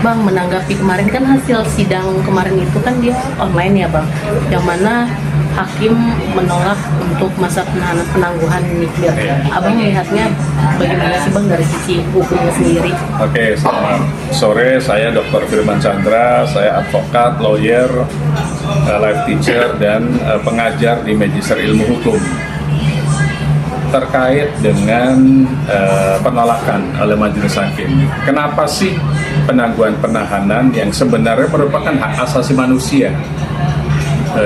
Bang, menanggapi kemarin kan hasil sidang kemarin itu kan dia online ya Bang, yang mana hakim menolak untuk masa penahanan penangguhan nuklir. Abang melihatnya bagaimana sih Bang dari sisi hukumnya sendiri? Oke, selamat sore. Saya Dr. Firman Chandra, saya advokat, lawyer, life teacher, dan pengajar di Magister Ilmu Hukum. Terkait dengan penolakan oleh majelis hakim, kenapa sih penangguhan penahanan yang sebenarnya merupakan hak asasi manusia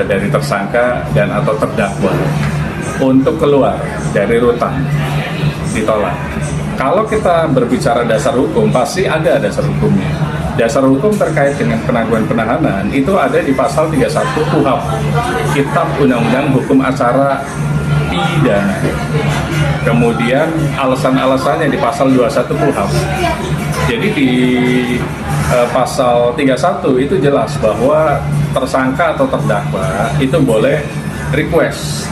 dari tersangka dan atau terdakwa untuk keluar dari rutan ditolak? Kalau kita berbicara dasar hukum, pasti ada dasar hukumnya. Dasar hukum terkait dengan penangguhan penahanan itu ada di pasal 31 KUHP, Kitab Undang-Undang Hukum Acara Pidana. Kemudian alasan-alasannya di pasal 21 KUHP. Jadi di pasal 31 itu jelas bahwa tersangka atau terdakwa itu boleh request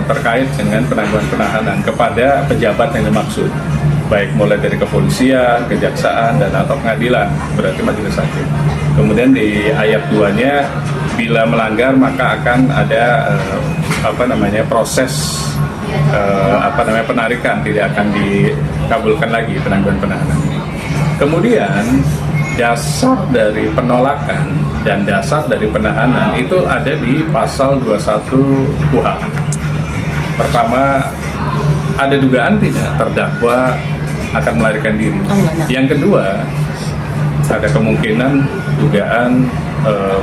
terkait dengan penangguhan penahanan kepada pejabat yang dimaksud, baik mulai dari kepolisian, kejaksaan, dan atau pengadilan, berarti majelis hakim. Kemudian di ayat 2-nya, bila melanggar maka akan ada proses penarikan, tidak akan dikabulkan lagi penangguhan penahanan. Kemudian dasar dari penolakan dan dasar dari penahanan itu ada di pasal 21 KUHP. Pertama, ada dugaan tidak terdakwa akan melarikan diri. Yang kedua, ada kemungkinan dugaan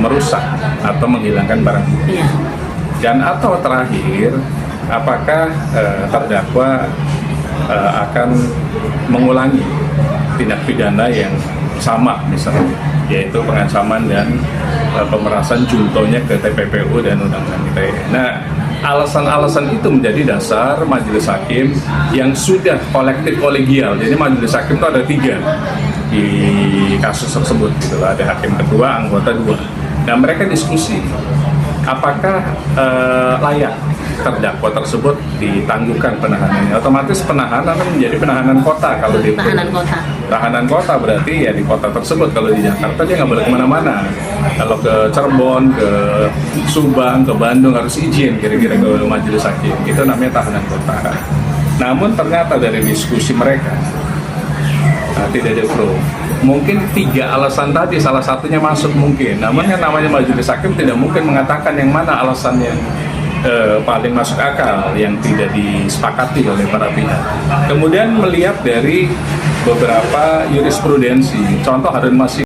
merusak atau menghilangkan barang bukti. Dan atau terakhir, apakah terdakwa akan mengulangi tindak pidana yang sama, misalnya, yaitu pengancaman dan pemerasan, contohnya ke TPPU dan Undang-Undang ITE. Nah, alasan-alasan itu menjadi dasar majelis hakim yang sudah kolektif kolegial. Jadi majelis hakim itu ada 3 di kasus tersebut, gitu. Ada hakim ketua, anggota 2. Dan mereka diskusi apakah layak terdakwa tersebut ditangguhkan penahanannya. Otomatis penahanan menjadi penahanan kota. Kalau di tahanan kota berarti ya di kota tersebut. Kalau di Jakarta dia nggak boleh kemana-mana. Kalau ke Cirebon, ke Subang, ke Bandung harus izin kira-kira ke majelis hakim. Itu namanya tahanan kota. Namun ternyata dari diskusi mereka tidak ada pro. Mungkin 3 alasan tadi salah satunya masuk mungkin. Namun yang namanya majelis hakim tidak mungkin mengatakan yang mana alasannya paling masuk akal yang tidak disepakati oleh para pihak. Kemudian melihat dari beberapa jurisprudensi, contoh Harun Masihu